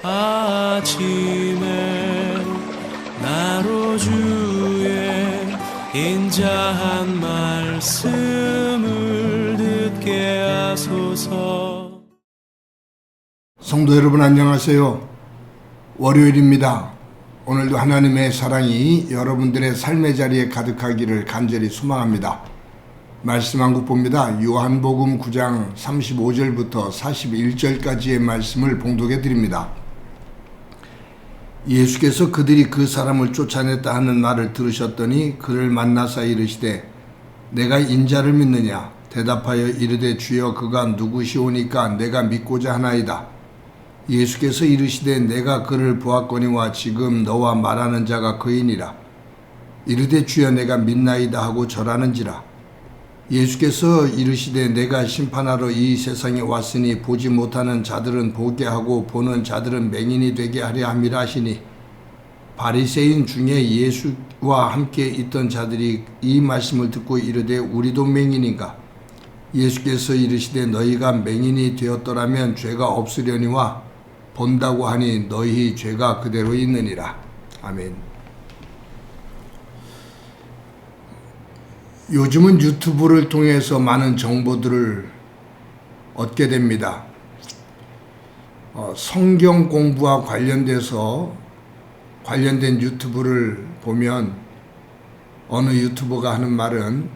아침에 나로 주의 인자한 말씀을 듣게 하소서. 성도 여러분 안녕하세요. 월요일입니다. 오늘도 하나님의 사랑이 여러분들의 삶의 자리에 가득하기를 간절히 소망합니다. 말씀 한 국 봅니다. 요한복음 9장 35절부터 41절까지의 말씀을 봉독해 드립니다. 예수께서 그들이 그 사람을 쫓아냈다 하는 말을 들으셨더니 그를 만나사 이르시되 내가 인자를 믿느냐? 대답하여 이르되 주여 그가 누구시오니까 내가 믿고자 하나이다. 예수께서 이르시되 내가 그를 보았거니와 지금 너와 말하는 자가 그이니라. 이르되 주여 내가 믿나이다 하고 절하는지라. 예수께서 이르시되 내가 심판하러 이 세상에 왔으니 보지 못하는 자들은 보게 하고 보는 자들은 맹인이 되게 하려 함이라 하시니 바리새인 중에 예수와 함께 있던 자들이 이 말씀을 듣고 이르되 우리도 맹인인가? 예수께서 이르시되 너희가 맹인이 되었더라면 죄가 없으려니와 본다고 하니 너희 죄가 그대로 있느니라. 아멘. 요즘은 유튜브를 통해서 많은 정보들을 얻게 됩니다. 성경 공부와 관련된 유튜브를 보면 어느 유튜버가 하는 말은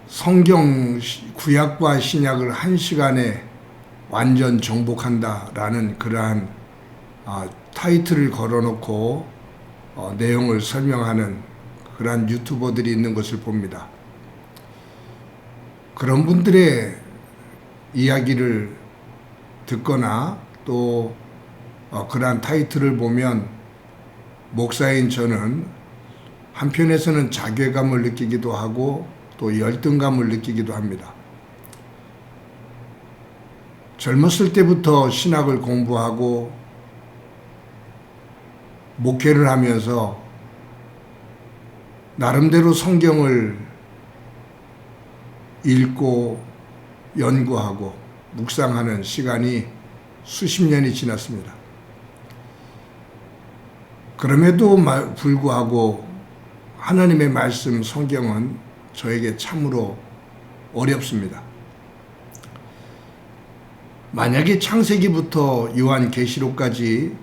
성경 구약과 신약을 1시간에 완전 정복한다라는 그러한 타이틀을 걸어놓고 내용을 설명하는 그러한 유튜버들이 있는 것을 봅니다. 그런 분들의 이야기를 듣거나 또 그러한 타이틀을 보면 목사인 저는 한편에서는 자괴감을 느끼기도 하고 또 열등감을 느끼기도 합니다. 젊었을 때부터 신학을 공부하고 목회를 하면서 나름대로 성경을 읽고 연구하고 묵상하는 시간이 수십 년이 지났습니다. 그럼에도 불구하고 하나님의 말씀 성경은 저에게 참으로 어렵습니다. 만약에 창세기부터 요한계시록까지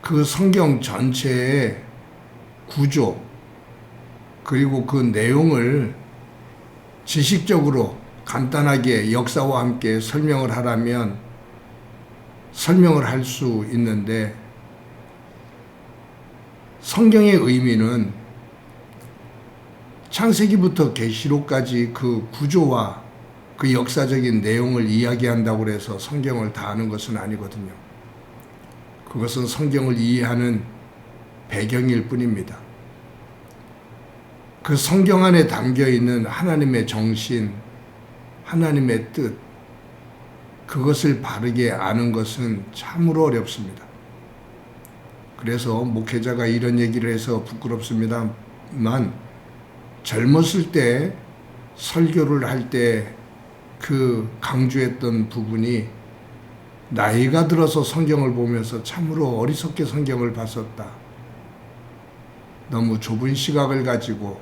그 성경 전체의 구조 그리고 그 내용을 지식적으로 간단하게 역사와 함께 설명을 하라면 설명을 할 수 있는데 성경의 의미는 창세기부터 계시록까지 그 구조와 그 역사적인 내용을 이야기한다고 해서 성경을 다 아는 것은 아니거든요. 그것은 성경을 이해하는 배경일 뿐입니다. 그 성경 안에 담겨있는 하나님의 정신, 하나님의 뜻, 그것을 바르게 아는 것은 참으로 어렵습니다. 그래서 목회자가 이런 얘기를 해서 부끄럽습니다만 젊었을 때 설교를 할 때 그 강조했던 부분이 나이가 들어서 성경을 보면서 참으로 어리석게 성경을 봤었다. 너무 좁은 시각을 가지고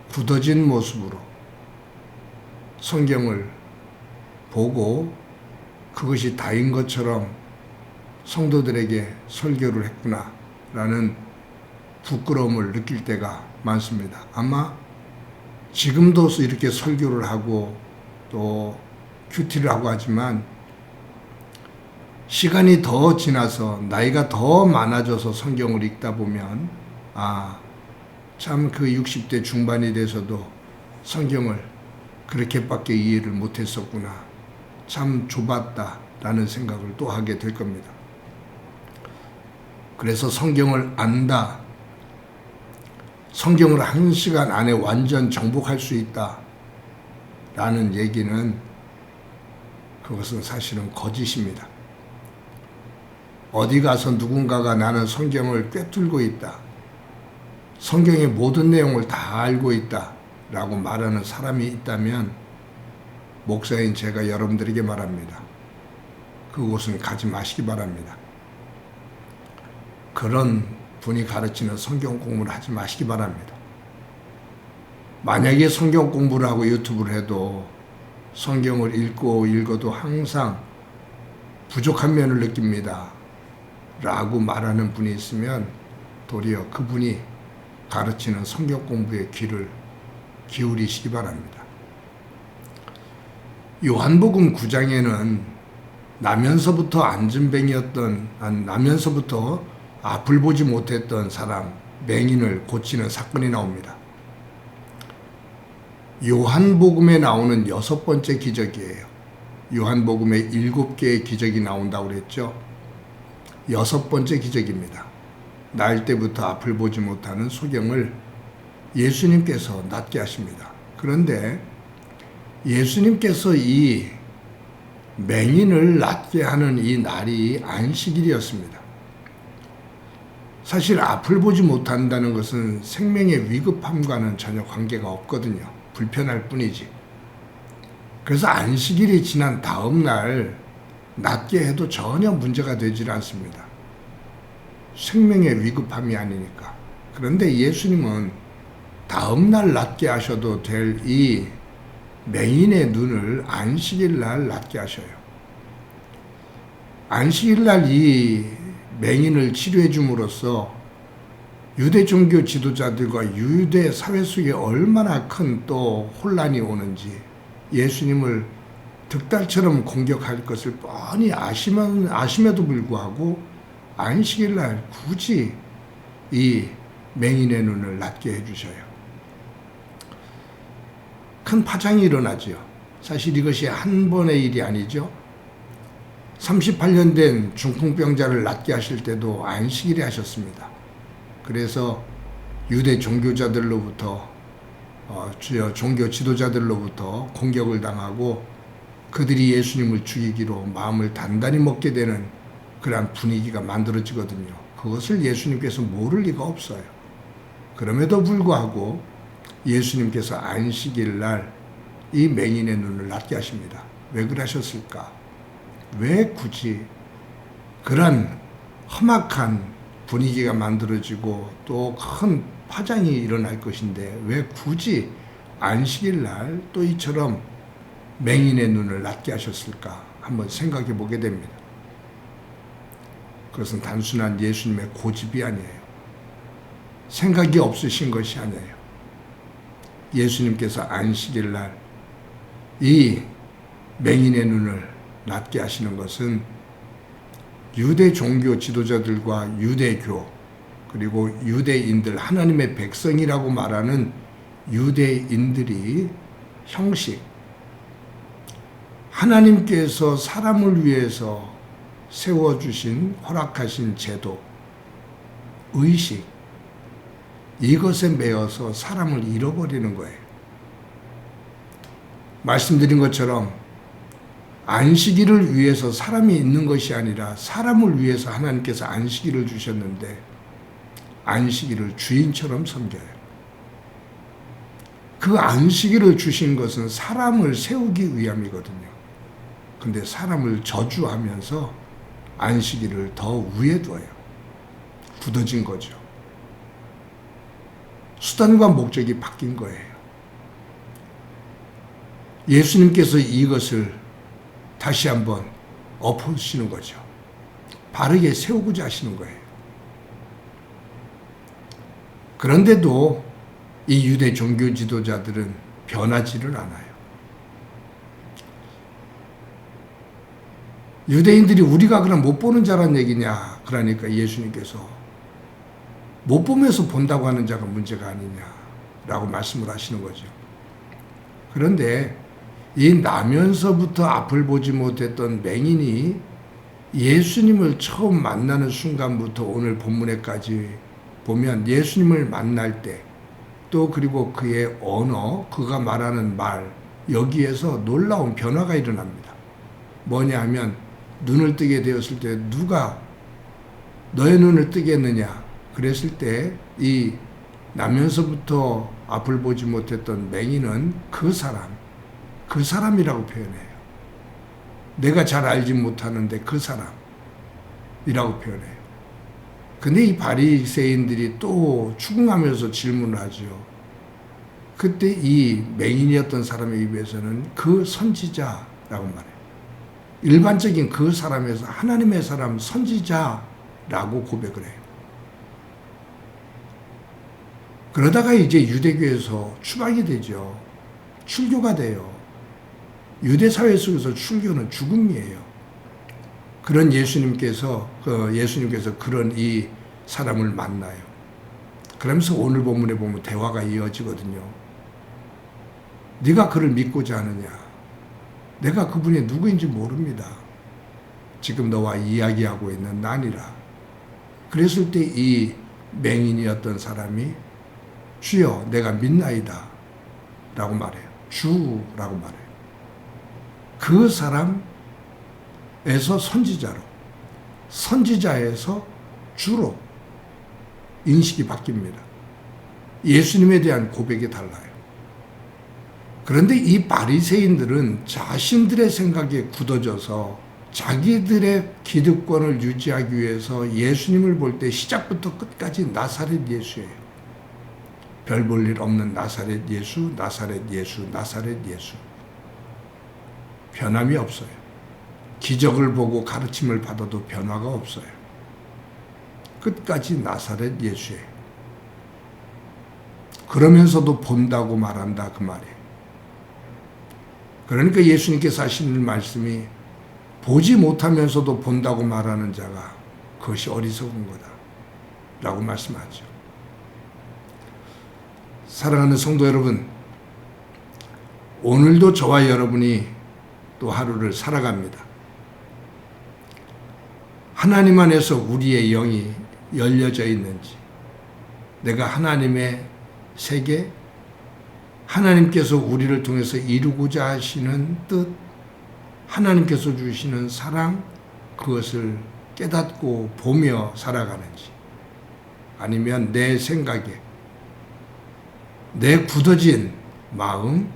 굳어진 모습으로 성경을 보고 그것이 다인 것처럼 성도들에게 설교를 했구나 라는 부끄러움을 느낄 때가 많습니다. 아마 지금도 이렇게 설교를 하고 또 큐티를 하고 하지만 시간이 더 지나서 나이가 더 많아져서 성경을 읽다 보면 참 그 60대 중반이 돼서도 성경을 그렇게밖에 이해를 못했었구나. 참 좁았다라는 생각을 또 하게 될 겁니다. 그래서 성경을 안다. 성경을 1시간 안에 완전 정복할 수 있다. 라는 얘기는 그것은 사실은 거짓입니다. 어디 가서 누군가가 나는 성경을 꿰뚫고 있다. 성경의 모든 내용을 다 알고 있다. 라고 말하는 사람이 있다면 목사인 제가 여러분들에게 말합니다. 그곳은 가지 마시기 바랍니다. 그런 분이 가르치는 성경 공부를 하지 마시기 바랍니다. 만약에 성경 공부를 하고 유튜브를 해도 성경을 읽어도 항상 부족한 면을 느낍니다 라고 말하는 분이 있으면 도리어 그분이 가르치는 성경 공부의 귀를 기울이시기 바랍니다. 요한복음 9장에는 나면서부터 나면서부터 앞을 보지 못했던 사람, 맹인을 고치는 사건이 나옵니다. 요한복음에 나오는 6번째 기적이에요. 요한복음에 7개의 기적이 나온다고 그랬죠. 6번째 기적입니다. 날 때부터 앞을 보지 못하는 소경을 예수님께서 낫게 하십니다. 그런데 예수님께서 이 맹인을 낫게 하는 이 날이 안식일이었습니다. 사실 앞을 보지 못한다는 것은 생명의 위급함과는 전혀 관계가 없거든요. 불편할 뿐이지. 그래서 안식일이 지난 다음 날 낫게 해도 전혀 문제가 되질 않습니다. 생명의 위급함이 아니니까. 그런데 예수님은 다음 날 낫게 하셔도 될 이 맹인의 눈을 안식일 날 낫게 하셔요. 안식일 날 이 맹인을 치료해 줌으로써 유대 종교 지도자들과 유대 사회 속에 얼마나 큰 또 혼란이 오는지 예수님을 득달처럼 공격할 것을 뻔히 아심에도 불구하고 안식일 날 굳이 이 맹인의 눈을 낫게 해주셔요. 큰 파장이 일어나죠. 사실 이것이 한 번의 일이 아니죠. 38년 된 중풍병자를 낫게 하실 때도 안식일에 하셨습니다. 그래서 유대 종교자들로부터 종교 지도자들로부터 공격을 당하고 그들이 예수님을 죽이기로 마음을 단단히 먹게 되는 그러한 분위기가 만들어지거든요. 그것을 예수님께서 모를 리가 없어요. 그럼에도 불구하고 예수님께서 안식일 날 이 맹인의 눈을 낫게 하십니다. 왜 그러셨을까? 왜 굳이 그런 험악한 분위기가 만들어지고 또 큰 파장이 일어날 것인데 왜 굳이 안식일 날 또 이처럼 맹인의 눈을 낫게 하셨을까? 한번 생각해 보게 됩니다. 그것은 단순한 예수님의 고집이 아니에요. 생각이 없으신 것이 아니에요. 예수님께서 안식일 날 이 맹인의 눈을 낫게 하시는 것은 유대 종교 지도자들과 유대교 그리고 유대인들, 하나님의 백성이라고 말하는 유대인들이 형식, 하나님께서 사람을 위해서 세워주신 허락하신 제도, 의식, 이것에 매여서 사람을 잃어버리는 거예요. 말씀드린 것처럼 안식일을 위해서 사람이 있는 것이 아니라 사람을 위해서 하나님께서 안식일을 주셨는데 안식일을 주인처럼 섬겨요. 그 안식일을 주신 것은 사람을 세우기 위함이거든요. 근데 사람을 저주하면서 안식일을 더 위에 둬요. 굳어진 거죠. 수단과 목적이 바뀐 거예요. 예수님께서 이것을 다시 한번 엎으시는 거죠. 바르게 세우고자 하시는 거예요. 그런데도 이 유대 종교 지도자들은 변하지를 않아요. 유대인들이 우리가 그럼 못 보는 자란 얘기냐? 그러니까 예수님께서 못 보면서 본다고 하는 자가 문제가 아니냐라고 말씀을 하시는 거죠. 그런데 이 나면서부터 앞을 보지 못했던 맹인이 예수님을 처음 만나는 순간부터 오늘 본문에까지 보면 예수님을 만날 때 또 그리고 그의 언어, 그가 말하는 말, 여기에서 놀라운 변화가 일어납니다. 뭐냐 하면 눈을 뜨게 되었을 때 누가 너의 눈을 뜨겠느냐 그랬을 때 이 나면서부터 앞을 보지 못했던 맹인은 그 사람이라고 표현해요. 내가 잘 알지 못하는데 그 사람이라고 표현해요. 근데 이 바리새인들이 또 추궁하면서 질문을 하죠. 그때 이 맹인이었던 사람의 입에서는 그 선지자라고 말해요. 일반적인 그 사람에서 하나님의 사람 선지자라고 고백을 해요. 그러다가 이제 유대교에서 추방이 되죠. 출교가 돼요. 유대 사회 속에서 출교는 죽음이에요. 그런 예수님께서 그런 이 사람을 만나요. 그러면서 오늘 본문에 보면 대화가 이어지거든요. 네가 그를 믿고자 하느냐? 내가 그분이 누구인지 모릅니다. 지금 너와 이야기하고 있는 나니라. 그랬을 때 이 맹인이었던 사람이 주여 내가 믿나이다 라고 말해요. 주라고 말해요. 그 사람에서 선지자에서 주로 인식이 바뀝니다. 예수님에 대한 고백이 달라요. 그런데 이 바리새인들은 자신들의 생각에 굳어져서 자기들의 기득권을 유지하기 위해서 예수님을 볼 때 시작부터 끝까지 나사렛 예수예요. 별 볼 일 없는 나사렛 예수, 나사렛 예수, 나사렛 예수. 변함이 없어요. 기적을 보고 가르침을 받아도 변화가 없어요. 끝까지 나사렛 예수예요. 그러면서도 본다고 말한다 그 말이에요. 그러니까 예수님께서 하시는 말씀이 보지 못하면서도 본다고 말하는 자가 그것이 어리석은 거다 라고 말씀하죠. 사랑하는 성도 여러분, 오늘도 저와 여러분이 또 하루를 살아갑니다. 하나님 안에서 우리의 영이 열려져 있는지, 내가 하나님의 세계, 하나님께서 우리를 통해서 이루고자 하시는 뜻, 하나님께서 주시는 사랑, 그것을 깨닫고 보며 살아가는지, 아니면 내 생각에, 내 굳어진 마음,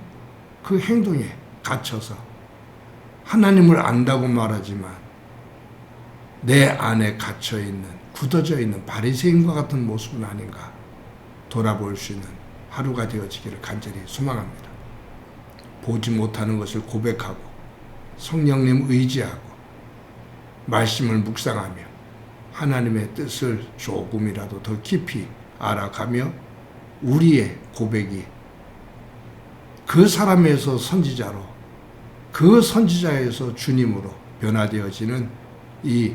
그 행동에 갇혀서 하나님을 안다고 말하지만 내 안에 갇혀있는, 굳어져 있는 바리새인과 같은 모습은 아닌가 돌아볼 수 있는 하루가 되어지기를 간절히 소망합니다. 보지 못하는 것을 고백하고 성령님 의지하고 말씀을 묵상하며 하나님의 뜻을 조금이라도 더 깊이 알아가며 우리의 고백이 그 사람에서 선지자로, 그 선지자에서 주님으로 변화되어지는 이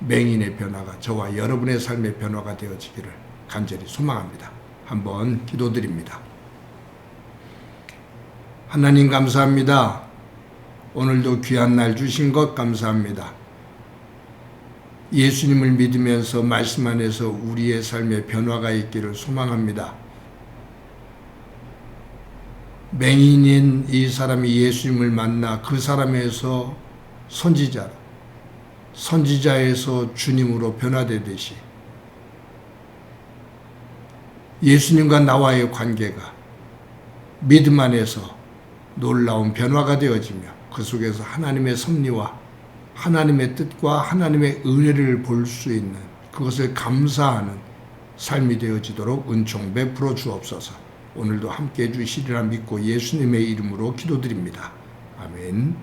맹인의 변화가 저와 여러분의 삶의 변화가 되어지기를 간절히 소망합니다. 한번 기도드립니다. 하나님 감사합니다. 오늘도 귀한 날 주신 것 감사합니다. 예수님을 믿으면서 말씀 안에서 우리의 삶의 변화가 있기를 소망합니다. 맹인인 이 사람이 예수님을 만나 그 사람에서 선지자로, 선지자에서 주님으로 변화되듯이 예수님과 나와의 관계가 믿음 안에서 놀라운 변화가 되어지며 그 속에서 하나님의 섭리와 하나님의 뜻과 하나님의 은혜를 볼 수 있는, 그것을 감사하는 삶이 되어지도록 은총 베풀어 주옵소서. 오늘도 함께해 주시리라 믿고 예수님의 이름으로 기도드립니다. 아멘.